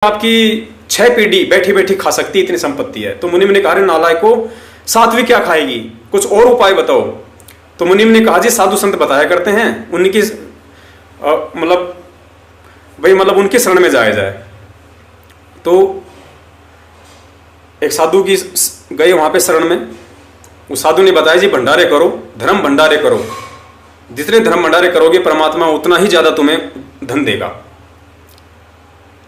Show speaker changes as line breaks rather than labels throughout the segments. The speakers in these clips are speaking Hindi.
आपकी 6 पीढ़ी बैठी बैठी खा सकती इतनी संपत्ति है। तो मुनिम ने कहा, अरे नालायक को, सातवीं क्या खाएगी, कुछ और उपाय बताओ। तो मुनिम ने कहा, जी साधु संत बताया करते हैं, उनकी मतलब उनकी शरण में जाया जाए। तो एक साधु की गए वहां पे शरण में। उस साधु ने बताया, जी भंडारे करो, धर्म भंडारे करो, जितने धर्म भंडारे करोगे परमात्मा उतना ही ज्यादा तुम्हें धन देगा।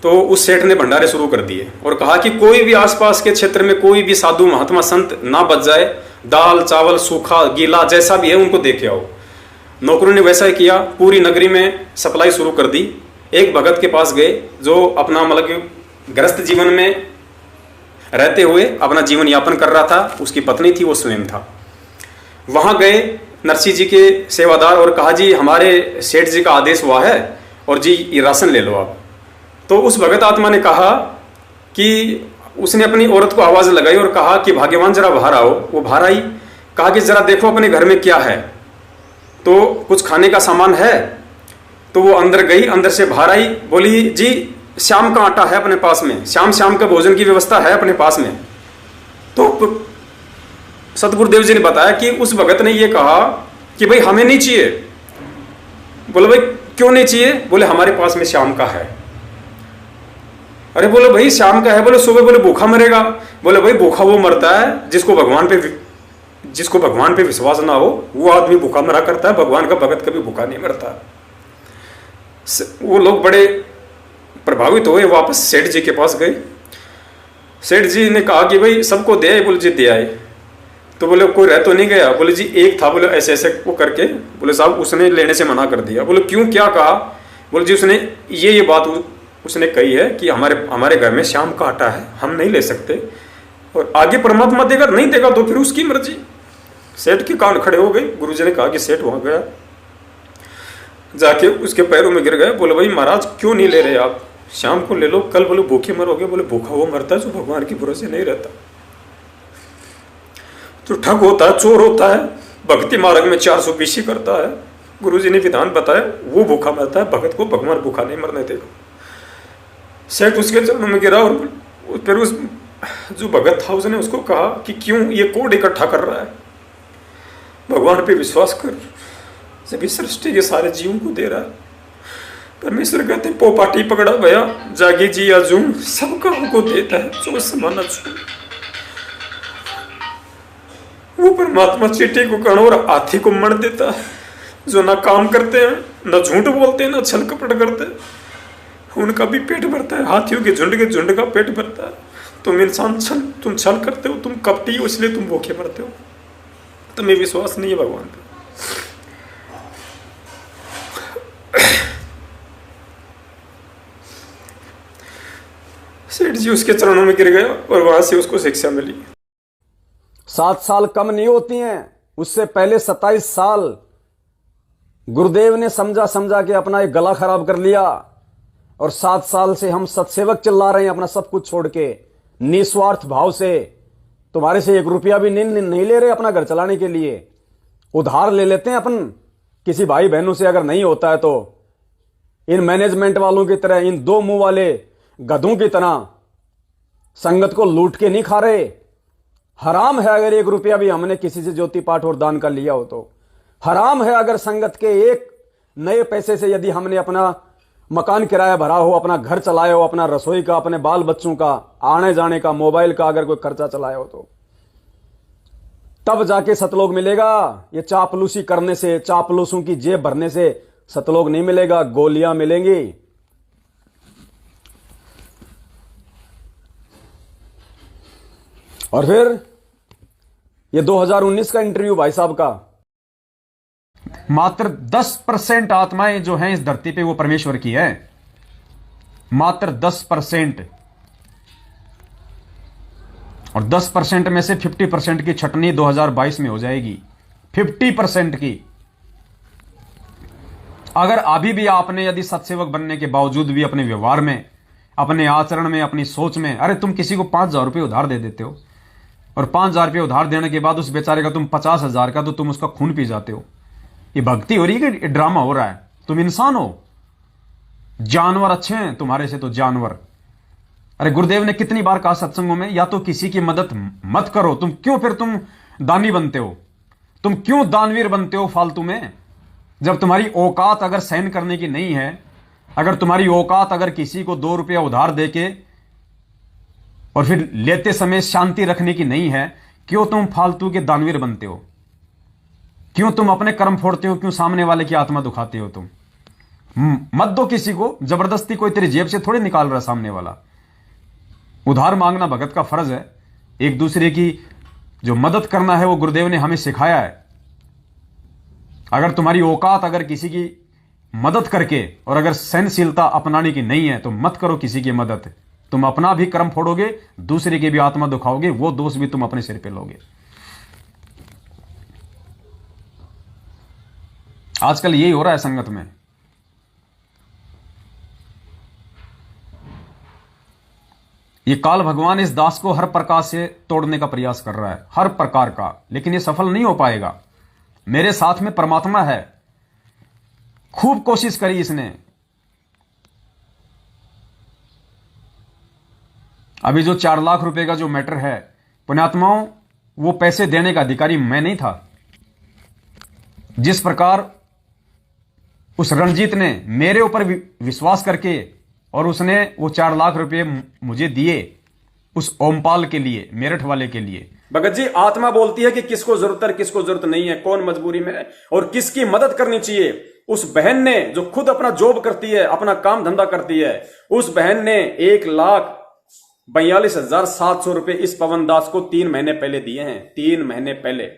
तो उस सेठ ने भंडारे शुरू कर दिए और कहा कि कोई भी आसपास के क्षेत्र में कोई भी साधु महात्मा संत ना बच जाए, दाल चावल सूखा गीला जैसा भी है उनको दे के आओ। नौकरों ने वैसा ही किया, पूरी नगरी में सप्लाई शुरू कर दी। एक भगत के पास गए जो अपना गृहस्थ जीवन में रहते हुए अपना जीवन यापन कर रहा था, उसकी पत्नी थी, वो स्वयं था। वहां गए नरसिंह जी के सेवादार और कहा, जी हमारे सेठ जी का आदेश हुआ है और जी ये राशन ले लो आप। तो उस भगत आत्मा ने कहा कि उसने अपनी औरत को आवाज लगाई और कहा कि भाग्यवान जरा बाहर आओ। वो बाहर आई, कहा कि जरा देखो अपने घर में क्या है, तो कुछ खाने का सामान है। तो वो अंदर गई, अंदर से बाहर आई, बोली, जी शाम का आटा है अपने पास में, शाम का भोजन की व्यवस्था है अपने पास में। तो सतगुरुदेव जी ने बताया कि उस भगत ने ये कहा कि भाई हमें नहीं चाहिए। बोले भाई क्यों नहीं चाहिए? बोले हमारे पास में शाम का है। अरे बोले भाई शाम का है, बोले सुबह बोले भूखा मरेगा। बोले भाई भूखा वो मरता है जिसको भगवान पे विश्वास ना हो, वो आदमी भूखा मरा करता है, भगवान का भगत कभी भूखा नहीं मरता। वो लोग बड़े प्रभावित हुए, वापस सेठ जी के पास गए। सेठ जी ने कहा कि भाई सबको दे आए। बोले जी दे आए। तो बोले कोई रह तो नहीं गया? बोले जी एक था, बोले ऐसे ऐसे वो करके, बोले साहब उसने लेने से मना कर दिया। बोले क्यों, क्या कहा? बोले जी उसने ये बात उसने कही है कि हमारे घर में शाम का आटा है, हम नहीं ले सकते, और आगे परमात्मा देगा, नहीं देगा तो फिर उसकी मर्जी। सेठ के कान खड़े हो गए। गुरुजी ने कहा कि सेठ वहां गया, जाके उसके पैरों में गिर गए। बोले भाई महाराज क्यों नहीं ले रहे आप, शाम को ले लो, कल बोले भूखे मरोगे। बोले भूखा वो मरता है जो भगवान के भरोसे नहीं रहता, जो ठग होता है, चोर होता है, भक्ति मार्ग में 420 करता है। गुरुजी ने विधान बताया, वो भूखा मरता है, भगत को भगवान भूखा नहीं मरने देगा। सेठ उसके चरणों में गिरा और फिर उस जो भगत था उसने उसको कहा कि क्यों ये कोड इकट्ठा कर रहा है, भगवान पे विश्वास कर, जब इस सृष्टि के सारे जीवों को दे रहा है। परमेश्वर कहते हैं पोपाटी पकड़ा भया जागी जी अजूम, सबका हमको देता है जो समाना छू। वो परमात्मा चीटी को कण और हाथी को मण देता है, जो ना काम करते हैं, ना झूठ बोलते हैं, ना छल कपट करते हैं, उनका भी पेट भरता है। हाथियों के झुंड का पेट भरता है। तुम इंसान तुम छल करते हो, तुम कपटी हो, इसलिए तुम भूखे मरते हो, तुम्हें विश्वास नहीं है भगवान पे। सेठ जी उसके चरणों में गिर गया और वहां से उसको शिक्षा मिली।
7 साल कम नहीं होती हैं, उससे पहले 27 साल गुरुदेव ने समझा के अपना एक गला खराब कर लिया, और 7 साल से हम सत्सेवक चिल्ला रहे हैं अपना सब कुछ छोड़ के निस्वार्थ भाव से। तुम्हारे से 1 रुपया भी नहीं ले रहे अपना घर चलाने के लिए, उधार ले लेते हैं अपन किसी भाई बहनों से, अगर नहीं होता है तो। इन मैनेजमेंट वालों की तरह, इन 2 मुंह वाले गधों की तरह संगत को लूट के नहीं खा रहे। हराम है अगर 1 रुपया भी हमने किसी से ज्योति पाठ और दान का लिया हो तो। हराम है अगर संगत के एक नए पैसे से यदि हमने अपना मकान किराया भरा हो, अपना घर चलाया हो, अपना रसोई का, अपने बाल बच्चों का आने जाने का, मोबाइल का अगर कोई खर्चा चलाया हो तो, तब जाके सतलोक मिलेगा। ये चापलूसी करने से, चापलूसों की जेब भरने से सतलोक नहीं मिलेगा, गोलियां मिलेंगी। और फिर ये 2019 का इंटरव्यू भाई साहब का,
मात्र 10% आत्माएं जो हैं इस धरती पे वो परमेश्वर की है, मात्र 10%। और 10% में से 50% की छटनी 2022 में हो जाएगी, 50% की। अगर अभी भी आपने यदि सत्सेवक बनने के बावजूद भी अपने व्यवहार में, अपने आचरण में, अपनी सोच में, अरे तुम किसी को 5,000 रुपये उधार दे देते हो और 5,000 रुपये उधार देने के बाद उस बेचारे का तुम 50,000 का तो तुम उसका खून पी जाते हो, ये भक्ति हो रही है कि ड्रामा हो रहा है? तुम इंसान हो, जानवर अच्छे हैं तुम्हारे से तो जानवर। अरे गुरुदेव ने कितनी बार कहा सत्संगों में, या तो किसी की मदद मत करो, तुम क्यों फिर तुम दानी बनते हो, तुम क्यों दानवीर बनते हो फालतू में, जब तुम्हारी औकात अगर सहन करने की नहीं है, अगर तुम्हारी औकात अगर किसी को 2 रुपया उधार देके और फिर लेते समय शांति रखने की नहीं है, क्यों तुम फालतू के दानवीर बनते हो, क्यों तुम अपने कर्म फोड़ते हो, क्यों सामने वाले की आत्मा दुखाते हो तुम। मत दो किसी को जबरदस्ती, कोई तेरी जेब से थोड़े निकाल रहा सामने वाला। उधार मांगना भगत का फर्ज है, एक दूसरे की जो मदद करना है वो गुरुदेव ने हमें सिखाया है। अगर तुम्हारी औकात अगर किसी की मदद करके और अगर सहनशीलता अपनाने की नहीं है तो मत करो किसी की मदद, तुम अपना भी कर्म फोड़ोगे, दूसरे की भी आत्मा दुखाओगे, वो दोष भी तुम अपने सिर पे लोगे। आजकल यही हो रहा है संगत में। ये काल भगवान इस दास को हर प्रकार से तोड़ने का प्रयास कर रहा है, हर प्रकार का, लेकिन ये सफल नहीं हो पाएगा। मेरे साथ में परमात्मा है, खूब कोशिश करी इसने। अभी जो 4 लाख रुपए का जो मैटर है, पुण्यात्माओं, वो पैसे देने का अधिकारी मैं नहीं था। जिस प्रकार उस रणजीत ने मेरे ऊपर विश्वास करके और उसने वो 4 लाख रुपए मुझे दिए उस ओमपाल के लिए, मेरठ वाले के लिए।
भगत जी, आत्मा बोलती है कि किसको जरूरत है, किसको जरूरत नहीं है, कौन मजबूरी में है और किसकी मदद करनी चाहिए। उस बहन ने जो खुद अपना जॉब करती है, अपना काम धंधा करती है, उस बहन ने 1,42,700 रुपए इस पवन दास को 3 महीने पहले दिए हैं, 3 महीने पहले।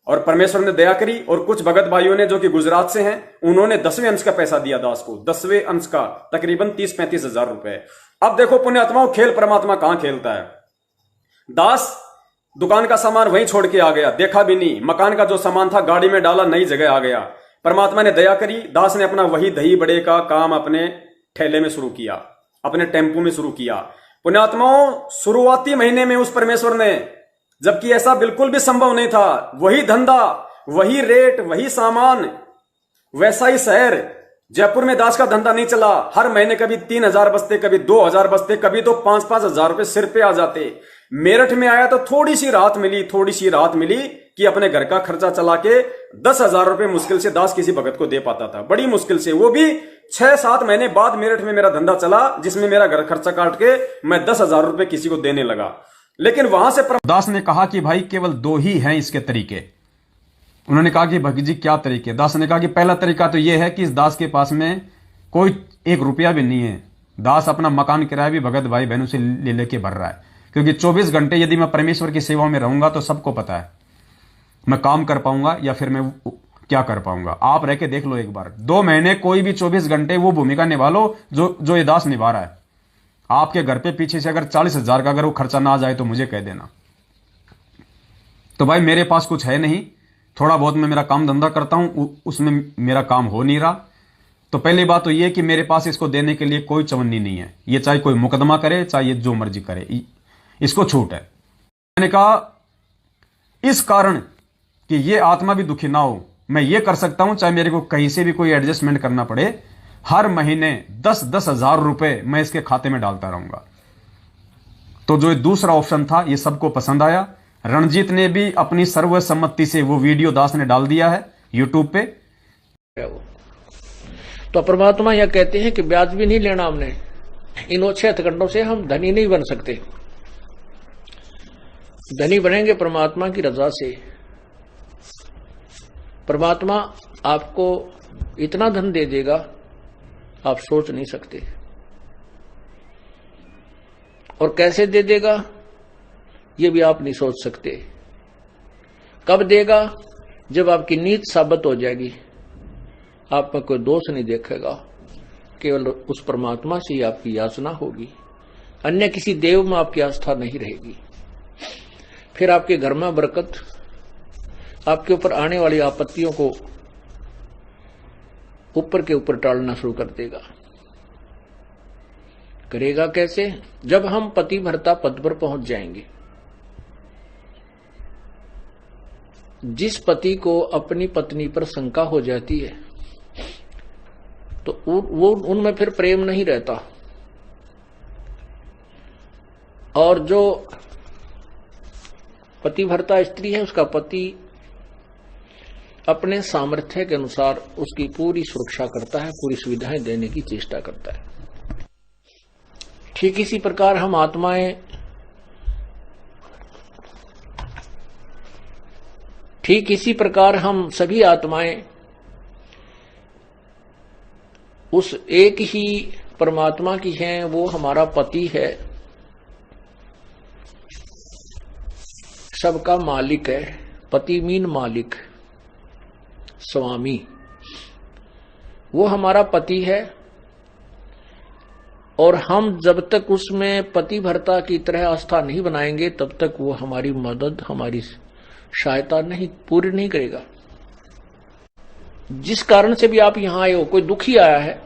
और परमेश्वर ने दया करी और कुछ भगत भाइयों ने जो कि गुजरात से हैं, उन्होंने 10वें अंश का पैसा दिया दास को, 10वें अंश का तकरीबन 30-35 हजार रुपए। अब देखो पुण्यात्माओं, खेल परमात्मा कहां खेलता है। दास दुकान का सामान वहीं छोड़ के आ गया, देखा भी नहीं। मकान का जो सामान था गाड़ी में डाला, नई जगह आ गया। परमात्मा ने दया करी, दास ने अपना वही दही बड़े का काम अपने ठेले में शुरू किया, अपने टेम्पो में शुरू किया। पुण्यात्माओं, शुरुआती महीने में उस परमेश्वर ने, जबकि ऐसा बिल्कुल भी संभव नहीं था, वही धंधा, वही रेट, वही सामान, वैसा ही शहर। जयपुर में दास का धंधा नहीं चला, हर महीने कभी 3,000 बचते, कभी 2,000 बचते, कभी तो 5-5 हजार रुपए सिर पे आ जाते। मेरठ में आया तो थोड़ी सी राहत मिली कि अपने घर का खर्चा चला के 10,000 रुपए मुश्किल से दास किसी भगत को दे पाता था, बड़ी मुश्किल से। वो भी 6-7 महीने बाद मेरठ में मेरा धंधा चला, जिसमें मेरा घर खर्चा काट के मैं 10,000 रुपए किसी को देने लगा। लेकिन वहां से
दास ने कहा कि भाई केवल 2 ही हैं इसके तरीके। उन्होंने कहा कि भगत जी क्या तरीके? दास ने कहा कि पहला तरीका तो यह है कि इस दास के पास में कोई 1 रुपया भी नहीं है। दास अपना मकान किराया भी भगत भाई बहनों से ले लेके भर रहा है, क्योंकि 24 घंटे यदि मैं परमेश्वर की सेवा में रहूंगा तो सबको पता है मैं काम कर पाऊंगा या फिर मैं क्या कर पाऊंगा। आप रह के देख लो एक बार, 2 महीने कोई भी 24 घंटे वो भूमिका निभा लो जो ये दास निभा रहा है। आपके घर पे पीछे से अगर 40,000 का अगर वो खर्चा ना आ जाए तो मुझे कह देना। तो भाई मेरे पास कुछ है नहीं, थोड़ा बहुत मैं मेरा काम धंधा करता हूं, उसमें मेरा काम हो नहीं रहा। तो पहली बात तो ये कि मेरे पास इसको देने के लिए कोई चवन्नी नहीं है। ये चाहे कोई मुकदमा करे, चाहे ये जो मर्जी करे, इसको छूट है। मैंने कहा इस कारण कि ये आत्मा भी दुखी ना हो, मैं ये कर सकता हूं, चाहे मेरे को कहीं से भी कोई एडजस्टमेंट करना पड़े, हर महीने 10-10 हजार रुपए मैं इसके खाते में डालता रहूंगा। तो जो दूसरा ऑप्शन था ये सबको पसंद आया। रणजीत ने भी अपनी सर्वसम्मति से वो वीडियो दास ने डाल दिया है यूट्यूब पे।
तो परमात्मा यह कहते हैं कि ब्याज भी नहीं लेना हमने, इन ओछे हथकंडों से हम धनी नहीं बन सकते। धनी बनेंगे परमात्मा की रजा से। परमात्मा आपको इतना धन दे देगा आप सोच नहीं सकते। और कैसे दे देगा ये भी आप नहीं सोच सकते। कब देगा? जब आपकी नीत साबित हो जाएगी, आप में कोई दोष नहीं देखेगा, केवल उस परमात्मा से ही आपकी याचना होगी, अन्य किसी देव में आपकी आस्था नहीं रहेगी। फिर आपके घर में बरकत, आपके ऊपर आने वाली आपत्तियों को ऊपर के ऊपर टालना शुरू कर देगा। करेगा कैसे? जब हम पति भर्ता पद पर पहुंच जाएंगे। जिस पति को अपनी पत्नी पर शंका हो जाती है तो वो उनमें फिर प्रेम नहीं रहता। और जो पतिव्रता स्त्री है उसका पति अपने सामर्थ्य के अनुसार उसकी पूरी सुरक्षा करता है, पूरी सुविधाएं देने की चेष्टा करता है। ठीक इसी प्रकार हम आत्माएं, ठीक इसी प्रकार हम सभी आत्माएं उस एक ही परमात्मा की हैं, वो हमारा पति है, सबका मालिक है। पति मीन मालिक, स्वामी, वो हमारा पति है। और हम जब तक उसमें पतिव्रता की तरह आस्था नहीं बनाएंगे तब तक वो हमारी मदद, हमारी सहायता नहीं पूरी नहीं करेगा। जिस कारण से भी आप यहां आए हो, कोई दुखी आया है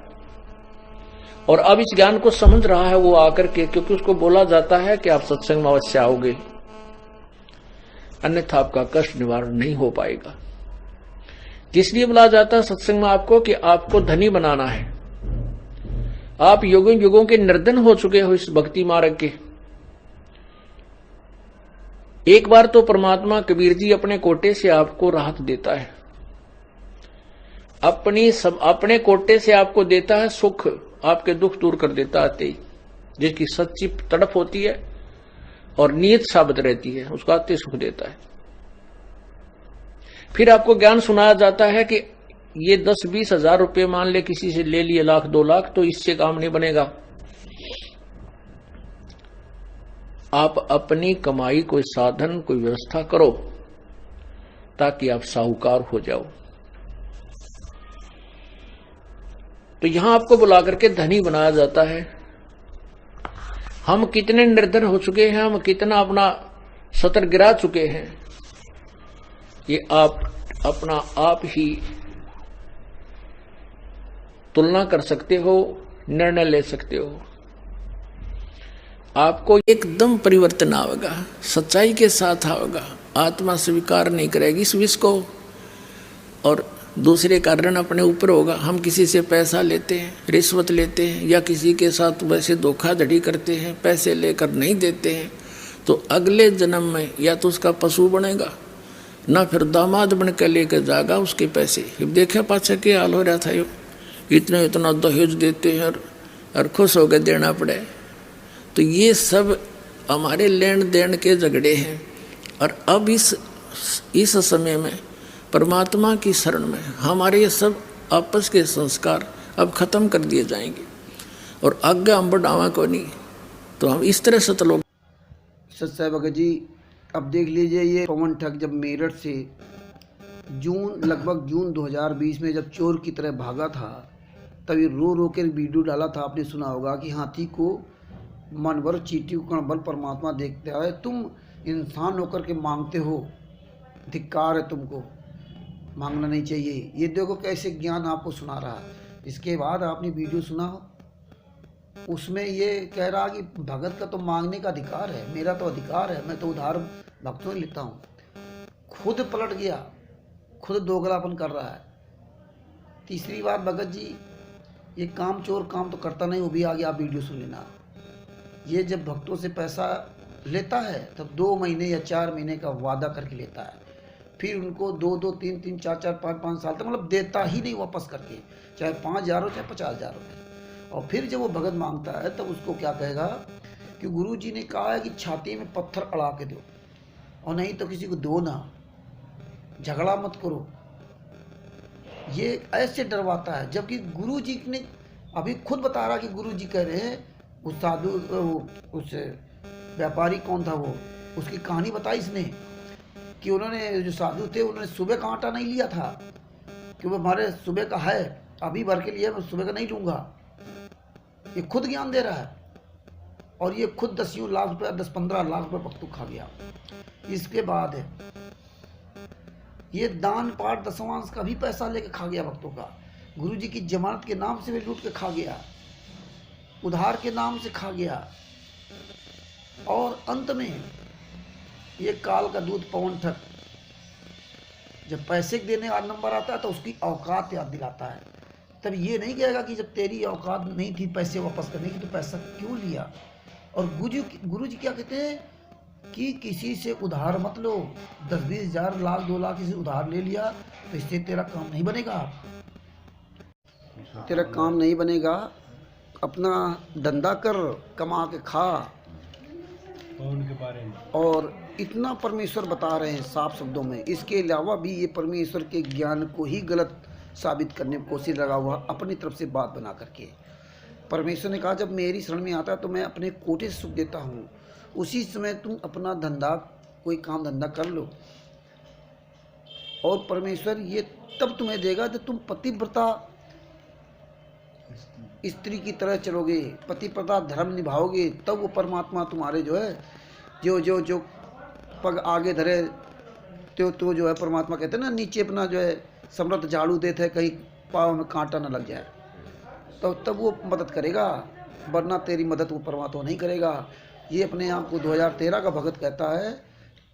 और अब इस ज्ञान को समझ रहा है वो आकर के, क्योंकि उसको बोला जाता है कि आप सत्संग में अवश्य आओगे, अन्यथा आपका कष्ट निवारण नहीं हो पाएगा। इसलिए बोला जाता है सत्संग में आपको कि आपको धनी बनाना है। आप युगों युगों के निर्धन हो चुके हो इस भक्ति मार्ग के। एक बार तो परमात्मा कबीर जी अपने कोटे से आपको राहत देता है, अपने कोटे से आपको देता है सुख, आपके दुख दूर कर देता है, जिसकी सच्ची तड़प होती है और नियत साबित रहती है, उसका अति सुख देता है। फिर आपको ज्ञान सुनाया जाता है कि ये 10-20 हजार रुपये मान ले किसी से ले लिए, 1,00,000-2 लाख, तो इससे काम नहीं बनेगा। आप अपनी कमाई कोई साधन, कोई व्यवस्था करो ताकि आप साहूकार हो जाओ। तो यहां आपको बुला करके धनी बनाया जाता है। हम कितने निर्धन हो चुके हैं, हम कितना अपना सतर गिरा चुके हैं, ये आप अपना आप ही तुलना कर सकते हो, निर्णय ले सकते हो। आपको एकदम परिवर्तन आएगा, सच्चाई के साथ आएगा। आत्मा स्वीकार नहीं करेगी इस विष को और दूसरे कारण अपने ऊपर होगा। हम किसी से पैसा लेते हैं, रिश्वत लेते हैं या किसी के साथ वैसे धोखाधड़ी करते हैं, पैसे लेकर नहीं देते हैं, तो अगले जन्म में या तो उसका पशु बनेगा, ना फिर दामाद बन कर लेकर जाएगा उसके पैसे। देखा पाछा के हाल हो रहा था, यो इतना दहेज देते हैं और खुश होकर देना पड़े। तो ये सब हमारे लेन देन के झगड़े हैं। और अब इस समय में परमात्मा की शरण में हमारे ये सब आपस के संस्कार अब खत्म कर दिए जाएंगे और आगे हम बढ़ावा को नहीं, तो हम इस तरह से लोग।
सच्चाई भगत जी, अब देख लीजिए, ये पवन ठग जब मेरठ से लगभग जून 2020 में जब चोर की तरह भागा था, तभी रो रो के वीडियो डाला था। आपने सुना होगा कि हाथी को मनवर, चींटी को कणबल परमात्मा देखता है, तुम इंसान होकर के मांगते हो, धिक्कार है तुमको, मांगना नहीं चाहिए। ये देखो कैसे ज्ञान आपको सुना रहा है। इसके बाद आपने वीडियो सुना हो, उसमें ये कह रहा कि भगत का तो मांगने का अधिकार है, मेरा तो अधिकार है, मैं तो उधार भक्तों से लेता हूँ। खुद पलट गया, खुद दोगलापन कर रहा है। तीसरी बात, भगत जी ये काम चोर काम तो करता नहीं, वो भी आगे आप वीडियो सुन लेना। ये जब भक्तों से पैसा लेता है तब 2 महीने या 4 महीने का वादा करके लेता है, फिर उनको 2-2, 3-3, 4-4, 5-5 साल तक मतलब देता ही नहीं वापस करके, चाहे 5,000 हो चाहे 50,000 हो। और फिर जब वो भगत मांगता है तब उसको क्या कहेगा कि गुरु जी ने कहा है कि छाती में पत्थर अड़ा के दो और नहीं तो किसी को दो ना, झगड़ा मत करो। ये ऐसे डरवाता है, जबकि गुरु जी ने अभी खुद बता रहा कि गुरु जी कह रहे हैं, उस साधु उस व्यापारी कौन था वो, उसकी कहानी बताई इसने कि उन्होंने जो साधु थे उन्होंने सुबह का आटा नहीं लिया था कि वो हमारे सुबह का है, अभी भर के लिए मैं सुबह का नहीं लूँगा। ये खुद ज्ञान दे रहा है और ये खुद 10 लाख रुपये, 10-15 लाख रुपये भक्तों खा गया। इसके बाद है ये दान पाठ दशमांश का भी पैसा लेके खा गया भक्तों का। गुरु जी की जमानत के नाम से भी लूट के खा गया, उधार के नाम से खा गया। और अंत में ये काल का दूध पवन ठग जब पैसे देने का नंबर आता है तो उसकी औकात याद दिलाता है। तब ये नहीं कहेगा कि जब तेरी औकात नहीं थी पैसे वापस करने की तो पैसा क्यों लिया। और गुरु जी क्या कहते हैं कि किसी से उधार मत लो। 10-20 हज़ार, लाख, 2 लाख किसी से उधार ले लिया तो इससे तेरा काम नहीं बनेगा, तेरा काम नहीं बनेगा। अपना धंधा कर, कमा के खा।
उनके बारे में
और इतना परमेश्वर बता रहे हैं साफ शब्दों में। इसके अलावा भी ये परमेश्वर के ज्ञान को ही गलत साबित करने की कोशिश लगा हुआ अपनी तरफ से बात बना करके। परमेश्वर ने कहा जब मेरी शरण में आता है तो मैं अपने कोटे से सुख देता हूँ, उसी समय तुम अपना धंधा, कोई काम धंधा कर लो। और परमेश्वर ये तब तुम्हें देगा जब तुम पतिव्रता स्त्री की तरह चलोगे, पतिव्रता धर्म निभाओगे, तब वो परमात्मा तुम्हारे जो है जो पग आगे धरे तो जो है परमात्मा कहते हैं ना, नीचे अपना जो है समृद्ध झाड़ू देते हैं कहीं पाँव में कांटा न लग जाए, तो तब वो मदद करेगा, वरना तेरी मदद वो परमात्मा नहीं करेगा। ये अपने आप को 2013 का भगत कहता है।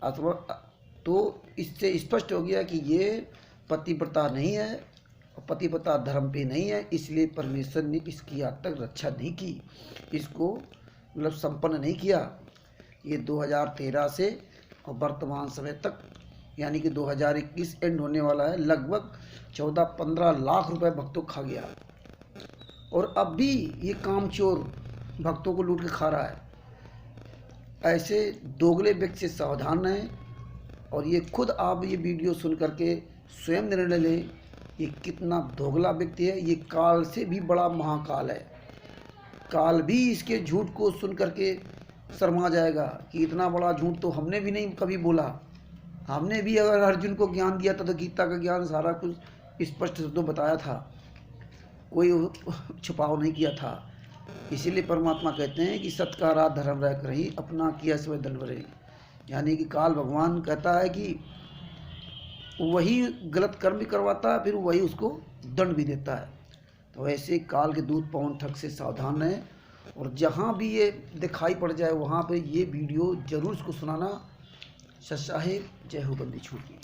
अथवा तो इससे स्पष्ट हो गया कि ये पतिव्रता नहीं है, पतिव्रता धर्म पे नहीं है, इसलिए परमेश्वर ने इसकी आज तक रक्षा नहीं की, इसको मतलब संपन्न नहीं किया। ये 2013 से और वर्तमान समय तक यानी कि 2021 एंड होने वाला है, लगभग 14-15 लाख रुपए भक्तों खा गया। और अब भी ये कामचोर भक्तों को लूट के खा रहा है। ऐसे दोगले व्यक्ति से सावधान रहें। और ये खुद आप ये वीडियो सुन करके स्वयं निर्णय लें ये कितना दोगला व्यक्ति है। ये काल से भी बड़ा महाकाल है। काल भी इसके झूठ को सुन करके शर्मा जाएगा कि इतना बड़ा झूठ तो हमने भी नहीं कभी बोला। हमने भी अगर अर्जुन को ज्ञान दिया था तो गीता का ज्ञान सारा कुछ स्पष्ट शब्दों बताया था, कोई छुपाव नहीं किया था। इसीलिए परमात्मा कहते हैं कि सत्कारा धर्म रह कर ही अपना किया स्वय दंड भरे। यानी कि काल भगवान कहता है कि वही गलत कर्म भी करवाता है, फिर वही उसको दंड भी देता है। तो ऐसे काल के दूत पवन ठग से सावधान रहें। और जहाँ भी ये दिखाई पड़ जाए वहाँ पे ये वीडियो जरूर इसको सुनाना। सत साहेब, जय हो बंदी छोड़ की।